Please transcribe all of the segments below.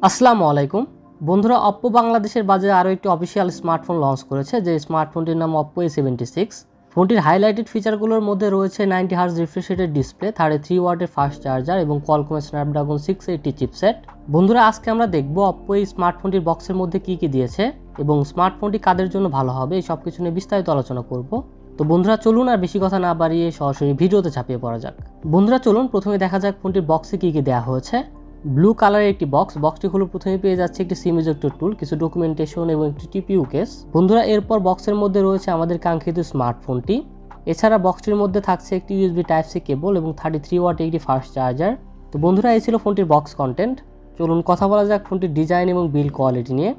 আসসালামু আলাইকুম বন্ধুরা, অপ্পো বাংলাদেশের বাজারে আরও একটি অফিসিয়াল স্মার্টফোন লঞ্চ করেছে, যে স্মার্টফোনটির নাম OPPO A76। ফোনটির হাইলাইটেড ফিচারগুলোর মধ্যে রয়েছে 90 হার্জ রিফ্রেশ রেটের ডিসপ্লে, 33 ওয়াটের ফাস্ট চার্জার এবং কোয়ালকমের স্ন্যাপড্রাগন 680 চিপসেট। বন্ধুরা, আজকে আমরা দেখব অপ্পো এই স্মার্টফোনটির বক্সের মধ্যে কী কী দিয়েছে এবং স্মার্টফোনটি কাদের জন্য ভালো হবে, এই সব কিছু নিয়ে বিস্তারিত আলোচনা করব। তো বন্ধুরা চলুন আর বেশি কথা না বাড়িয়ে সরাসরি ভিডিওতে ঝাঁপিয়ে পড়া যাক। বন্ধুরা চলুন প্রথমে দেখা যাক ফোনটির বক্সে কী কী দেওয়া হয়েছে। ব্লু কালারের একটি বক্সটি খুলে প্রথমে পেয়ে যাচ্ছে একটি সিম ইজেক্টর টুল, কিছু ডকুমেন্টেশন এবং একটি টিপিইউ কেস। বন্ধুরা এরপর বক্সের মধ্যে রয়েছে আমাদের কাঙ্ক্ষিত স্মার্টফোনটি। এছাড়া বক্সটির মধ্যে থাকছে একটি USB Type-C কেবল এবং 33 ওয়াট একটি ফাস্ট চার্জার। তো বন্ধুরা এই ছিল ফোনটির বক্স কন্টেন্ট। চলুন কথা বলা যাক ফোনটির ডিজাইন এবং বিল্ড কোয়ালিটি নিয়ে।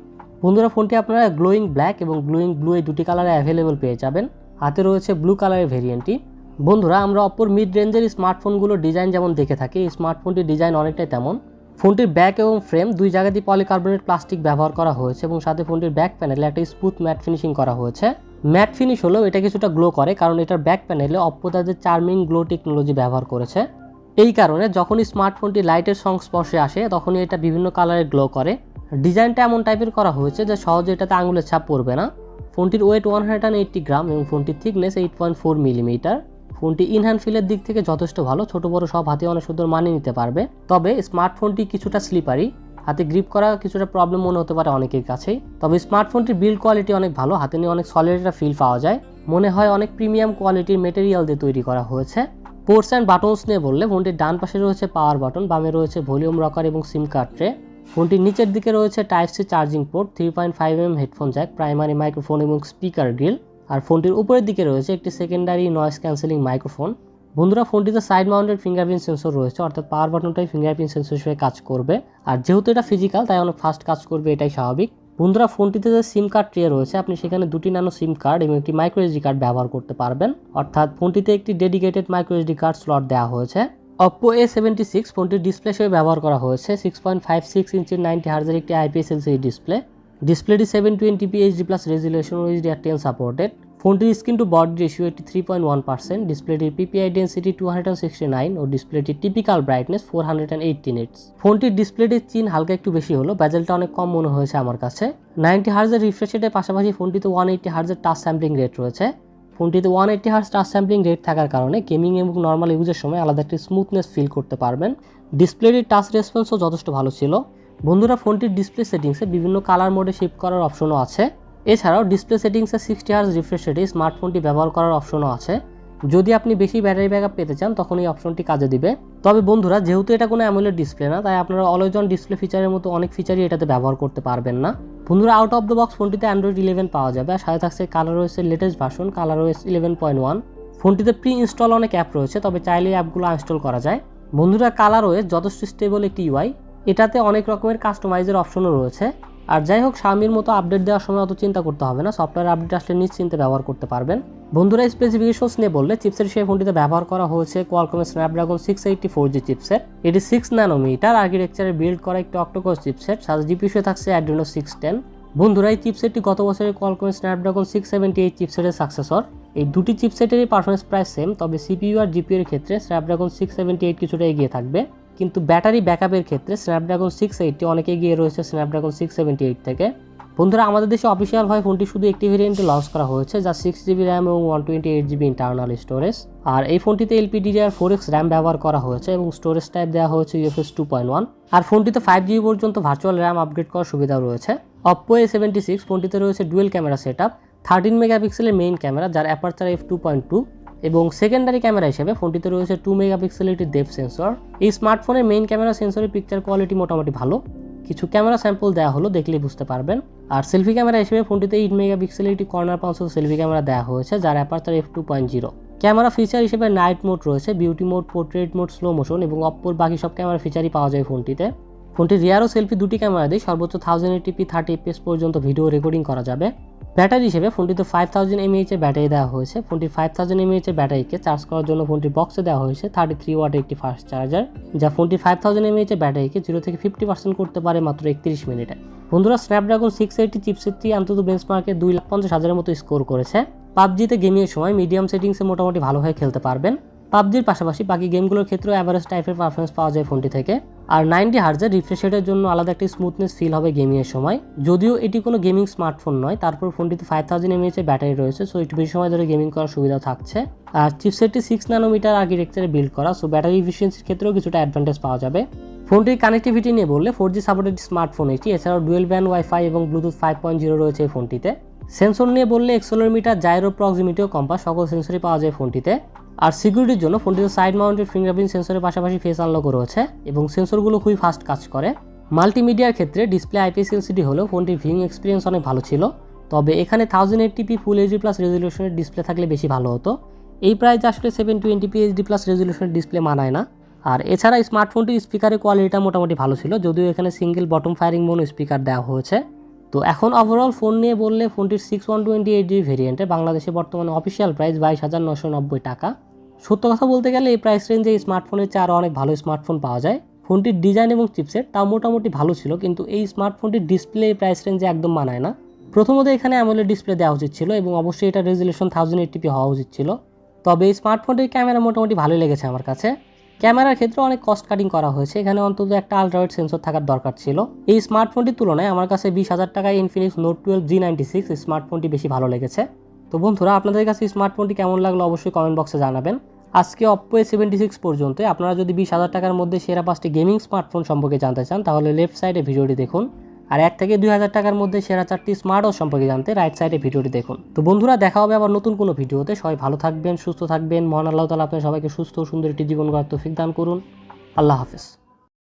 বন্ধুরা ফোনটি আপনারা গ্লোয়িং ব্ল্যাক এবং গ্লোয়িং ব্লু এই দুটি কালারে অ্যাভেলেবল পেয়ে যাবেন। হাতে রয়েছে ব্লু কালারের ভেরিয়েন্টটি। বন্ধুরা আমরা অপ্পোর মিড রেঞ্জের স্মার্টফোনগুলোর ডিজাইন যেমন দেখে থাকি, এই স্মার্টফোনটির ডিজাইন অনেকটাই তেমন। ফোনটির ব্যাক এবং ফ্রেম দুই জায়গাতেই পলিকার্বনেট প্লাস্টিক ব্যবহার করা হয়েছে এবং সাথে ফোনটির ব্যাক প্যানেলে একটা স্মুথ ম্যাট ফিনিশিং করা হয়েছে। ম্যাট ফিনিশ হলেও এটা কিছুটা গ্লো করে, কারণ এটার ব্যাক প্যানেলে অপ্পো তাদের চার্মিং গ্লো টেকনোলজি ব্যবহার করেছে। এই কারণে যখনই স্মার্টফোনটি লাইটের সংস্পর্শে আসে তখনই এটা বিভিন্ন কালারে গ্লো করে। ডিজাইনটা এমন টাইপের করা হয়েছে যে সহজে এটাতে আঙুলের ছাপ পড়বে না। ফোনটির ওয়েট 180 গ্রাম এবং ফোনটির থিকনেস 8.4 মিলিমিটার। ফোনটি ইনহ্যান্ড ফিলের দিক থেকে যথেষ্ট ভালো, ছোট বড় সব হাতে অনেক সুন্দর মানিয়ে নিতে পারবে। তবে স্মার্টফোনটি কিছুটা স্লিপারি, হাতে গ্রিপ করা কিছুটা প্রবলেম মনে হতে পারে অনেকের কাছেই। তবে স্মার্টফোনটির বিল্ড কোয়ালিটি অনেক ভালো, হাতে নিয়ে অনেক সলিড একটা ফিল পাওয়া যায়, মনে হয় অনেক প্রিমিয়াম কোয়ালিটির মেটেরিয়াল দিয়ে তৈরি করা হয়েছে। পোর্টস অ্যান্ড বাটনস নিয়ে বললে ফোনটির ডান পাশে রয়েছে পাওয়ার বাটন, বামে রয়েছে ভলিউম রকার এবং সিম কার্ড ট্রে। ফোনটির নিচের দিকে রয়েছে Type-C charging port, 3.5mm headphone Jack, primary microphone এবং স্পিকার গ্রিল। আর ফোনটির উপরের দিকে রয়েছে একটি সেকেন্ডারি নয়েজ ক্যান্সেলিং মাইক্রোফোন। বন্ধুরা ফোনটিতে সাইড মাউন্টেড ফিঙ্গারপ্রিন্ট সেন্সর রয়েছে, অর্থাৎ পাওয়ার বাটনটাই ফিঙ্গারপ্রিন্ট সেন্সর হিসেবে কাজ করবে। আর যেহেতু এটা ফিজিক্যাল তাই অনেক ফাস্ট কাজ করবে, এটাই স্বাভাবিক। বন্ধুরা ফোনটিতে যে সিম কার্ড ট্রে রয়েছে, আপনি সেখানে দুটি ন্যানো সিম কার্ড এবং একটি মাইক্রো SD কার্ড ব্যবহার করতে পারবেন, অর্থাৎ ফোনটিতে একটি dedicated micro SD card slot দেওয়া হয়েছে। OPPO A76 ফোনটির ডিসপ্লে হিসেবে ব্যবহার করা হয়েছে 6.56 ইঞ্চির 90 হার্জের একটি IPS LCD ডিসপ্লে। ডিসপ্লেটি 720p HD+ রেজুলেশন ও HDR10 সাপোর্টেড। ফোনটির স্ক্রিন টু বডি রেশিও 83.1%, ডিসপ্লেটির PPI ডেন্সিটি 269 ও ডিসপ্লেটির টিপিক্যাল ব্রাইটনেস 480 নিটস। ফোনটির ডিসপ্লেটির চিন হালকা একটু বেশি হলো, বেজেলটা অনেক কম মনে হয়েছে আমার কাছে। 90 হার্জের রিফ্রেশ রেটের পাশাপাশি ফোনটিতে 180 হার্জের টাচ স্যাম্পলিং রেট রয়েছে। ফোনটিতে 180 হার্জ টাচ স্যাম্পলিং রেট থাকার কারণে গেমিং এবং নর্মাল ইউজের সময় আলাদা একটি স্মুথনেস ফিল করতে পারবেন। ডিসপ্লেটির টাচ রেসপন্সও যথেষ্ট ভালো ছিল। বন্ধুরা ফোনটির ডিসপ্লে সেটিংসে বিভিন্ন কালার মোডে শিফট করার অপশনও আছে। এছাড়াও ডিসপ্লে সেটিংসে 60 হার্জ রিফ্রেশ রেটে স্মার্টফোনটি ব্যবহার করার অপশনও আছে। যদি আপনি বেশি ব্যাটারি ব্যাকআপ পেতে চান তখন এই অপশনটি কাজে দিবে। তবে বন্ধুরা যেহেতু এটা কোনো অ্যামোলেড ডিসপ্লে না, তাই আপনারা অলওয়েজ অন ডিসপ্লে ফিচারের মতো অনেক ফিচারই এটাতে ব্যবহার করতে পারবেন না। বন্ধুরা আউট অফ দ্য বক্স ফোনটিতে Android 11 পাওয়া যাবে, আর সাথে থাকছে ColorOS এর লেটেস্ট ভার্সন ColorOS 11.1। ফোনটিতে প্রি ইনস্টল অনেক অ্যাপ রয়েছে, তবে চাইলে অ্যাপগুলো আনইনস্টল করা যায়। বন্ধুরা ColorOS যথেষ্ট স্টেবল একটি UI, এটাতে অনেক রকমের কাস্টমাইজের অপশনও রয়েছে। আর যাই হোক, Xiaomiর মতো আপডেট দেওয়ার সময় অত চিন্তা করতে হবে না, সফটওয়্যার আপডেট আসলে নিশ্চিন্তে ব্যবহার করতে পারবেন। বন্ধুরা স্পেসিফিকেশনস নিয়ে বললে চিপসেট হিসেবে ফোনটিতে ব্যবহার করা হয়েছে কোয়ালকমের স্ন্যাপড্রাগন 680 চিপসেট। এটি 6 ন্যানোমিটার আর্কিটেকচারে বিল্ড করা একটি অক্টোকোর চিপসেট, সাথে জিপিইউ থাকছে Adreno 610। বন্ধুরা এই চিপসেটটি গত বছরের কোয়ালকমের স্ন্যাপড্রাগন 678 চিপসেটের সাকসেসর। এই দুটি চিপসেটেরই পারফরমেন্স প্রায় সেম, তবে সিপিইউ আর জিপিইউ এর ক্ষেত্রে স্ন্যাপড্রাগন 678 কিছুটা এগিয়ে থাকবে, কিন্তু ব্যাটারি ব্যাকআপের ক্ষেত্রে স্ন্যাপড্রাগন 680 অনেক এগিয়ে রয়েছে স্ন্যাপড্রাগন 678 থেকে। বন্ধুরা আমাদের দেশে অফিসিয়ালভাবে ফোনটি শুধু একটি ভেরিয়েন্টে লঞ্চ করা হয়েছে, যা 6GB র্যাম এবং 128GB ইন্টারনাল স্টোরেজ। আর এই ফোনটিতে LPDDR4X র্যাম ব্যবহার করা হয়েছে এবং স্টোরেজ টাইপ দেওয়া হয়েছে UFS 2.1। আর ফোনটিতে 5GB পর্যন্ত ভার্চুয়াল র্যাম আপগ্রেড করার সুবিধাও রয়েছে। OPPO A76 ফোনটিতে রয়েছে ডুয়েল ক্যামেরা সেটআপ, 13 মেগাপিক্সেলের মেইন ক্যামেরা যার অ্যাপারচার f2.2 এবং সেকেন্ডারি ক্যামেরা হিসেবে ফোনটিতে রয়েছে 2 মেগাপিক্সেলের একটি ডেপথ সেন্সর। এই স্মার্টফোনের মেইন ক্যামেরা সেন্সরের পিকচার কোয়ালিটি মোটামুটি ভালো, কিছু ক্যামেরা স্যাম্পল দেওয়া হলো, দেখলেই বুঝতে পারবেন। আর সেলফি ক্যামেরা হিসেবে ফোনটিতে 8 মেগাপিক্সেলের একটি কর্নার পাউন্সেল সেলফি ক্যামেরা দেওয়া হয়েছে, যার অ্যাপারচার f2.0। ক্যামেরা ফিচার হিসেবে নাইট মোড রয়েছে, beauty mode, portrait mode, slow motion এবং অপ্পোর বাকি সব ক্যামেরা ফিচারই পাওয়া যায় ফোনটিতে। ফোনটির রিয়ার ও সেলফি দুটি ক্যামেরা দিয়ে সর্বোচ্চ 1080p 30fps পর্যন্ত ভিডিও রেকর্ডিং করা যাবে। ব্যাটারি হিসেবে ফোনটিতে 5000 mAh এর ব্যাটারি দেওয়া হয়েছে। ফোনটির 5000 mAh এর ব্যাটারিকে চার্জ করার জন্য ফোনটির বক্সে দেওয়া হয়েছে 33 ওয়াটের একটি ফাস্ট চার্জার, যা ফোনটির 5000 mAh এর ব্যাটারিকে 0 থেকে 50% করতে পারে মাত্র 31 মিনিটে। বন্ধুরা স্ন্যাপড্রাগন 680 চিপসেটটি অন্তত বেঞ্চমার্কে 2,50,000 মতো স্কোর করেছে। পাবজিতে গেমিংয়ের সময় মিডিয়াম সেটিংসে মোটামুটি ভালোভাবে খেলতে পারবেন। পাবজির পাশাপাশি বাকি গেমগুলোর ক্ষেত্রেও অ্যাভারেজ টাইপের পারফরমেন্স পাওয়া যায় ফোনটি থেকে। আর 90 হার্জের রিফ্রেশ রেটের জন্য আলাদা একটি স্মুথনেস ফিল হবে গেমিংয়ের সময়। যদিও এটি কোনো গেমিং স্মার্টফোন নয়, তারপর ফোনটিতে 5000 mAh ব্যাটারি রয়েছে, সো একটু বেশি সময় ধরে গেমিং করার সুবিধা থাকছে। আর চিপসেটটি 6 ন্যানোমিটার আর্কিটেকচারে বিল্ড করা, সো ব্যাটারি ইফিসিয়েন্সির ক্ষেত্রেও কিছুটা অ্যাডভান্টেজ পাওয়া যাবে। ফোনটির কানেক্টিভিটি নিয়ে বললে 4G সাপোর্টেড স্মার্টফোন এটি, এছাড়াও ডুয়েল ব্যান্ড ওয়াইফাই এবং ব্লুটুথ 5.0 রয়েছে এই ফোনটিতে। সেন্সর নিয়ে বললে অ্যাক্সেলেরোমিটার, জাইরো, প্রক্সিমিটি ও কম্পাস সকল সেন্সরই পাওয়া যায় ফোনটিতে। আর সিকিউরিটির জন্য ফোনটিতে সাইড মাউন্টেড ফিঙ্গারপ্রিন্ট সেন্সরের পাশাপাশি ফেস আনলকও রয়েছে এবং সেন্সরগুলো খুবই ফাস্ট কাজ করে। মাল্টিমিডিয়ার ক্ষেত্রে ডিসপ্লে IPS LCD হলেও ফোনটির ভিউইং এক্সপিরিয়েন্স অনেক ভালো ছিল, তবে এখানে 1080p ফুল এইচডি প্লাস রেজলিউশনের ডিসপ্লে থাকলে বেশি ভালো হতো। এই প্রাইসে আসলে 720p HD প্লাস রেজলিউশনের ডিসপ্লে মানায় না। আর এছাড়া স্মার্টফোনটির স্পিকারের কোয়ালিটিটা মোটামুটি ভালো ছিল, যদিও এখানে single bottom firing mono speaker দেওয়া হয়েছে। তো এখন ওভারঅল ফোন নিয়ে বললে ফোনটির 6128GB ভেরিয়েন্টে বাংলাদেশে বর্তমানে অফিসিয়াল প্রাইস 22,990 টাকা। সত্য কথা বলতে গেলে এই প্রাইস রেঞ্জে এই স্মার্টফোনের চেয়ে আরও অনেক ভালো স্মার্টফোন পাওয়া যায়। ফোনটির ডিজাইন এবং চিপসেট তাও মোটামুটি ভালো ছিল, কিন্তু এই স্মার্টফোনটির ডিসপ্লে এই প্রাইস রেঞ্জে একদম মানায় না। প্রথমত এখানে অ্যামোলেড ডিসপ্লে দেওয়া উচিত ছিল এবং অবশ্যই এটা রেজলিউশন 1080p হওয়া উচিত ছিল। তবে এই স্মার্টফোনটির ক্যামেরা মোটামুটি ভালোই লেগেছে আমার কাছে। ক্যামেরার ক্ষেত্রে অনেক কস্ট কাটিং করা হয়েছে, এখানে অন্তত একটা আলট্রাওয়াইড সেন্সর থাকার দরকার ছিল। এই স্মার্টফোনটির তুলনায় আমার কাছে 20,000 টাকায় ইনফিনিক্স নোট 12 G96 স্মার্টফোনটি বেশি ভালো লেগেছে। তো বন্ধুরা, আপনাদের কাছে স্মার্টফোনটি কেমন লাগলো অবশ্যই কমেন্ট বক্সে জানাবেন। আজকে OPPO A76 পর্যন্ত। আপনারা যদি 20,000 টাকার মধ্যে সেরা 5টি গেমিং স্মার্টফোন সম্পর্কে জানতে চান তাহলে লেফট সাইডে ভিডিওটি দেখুন, আর 1 থেকে 2,000 টাকার মধ্যে সেরা 4টি স্মার্ট ওয়াচ সম্পর্কে জানতে রাইট সাইডে ভিডিওটি দেখুন। তো বন্ধুরা, দেখা হবে আবার নতুন কোনো ভিডিওতে। সবাই ভালো থাকবেন, সুস্থ থাকবেন। মহান আল্লাহ তাআলা আপনাদের সবাইকে সুস্থ ও সুন্দর একটি জীবন গড়ার তৌফিক দান করুন। আল্লাহ হাফেজ।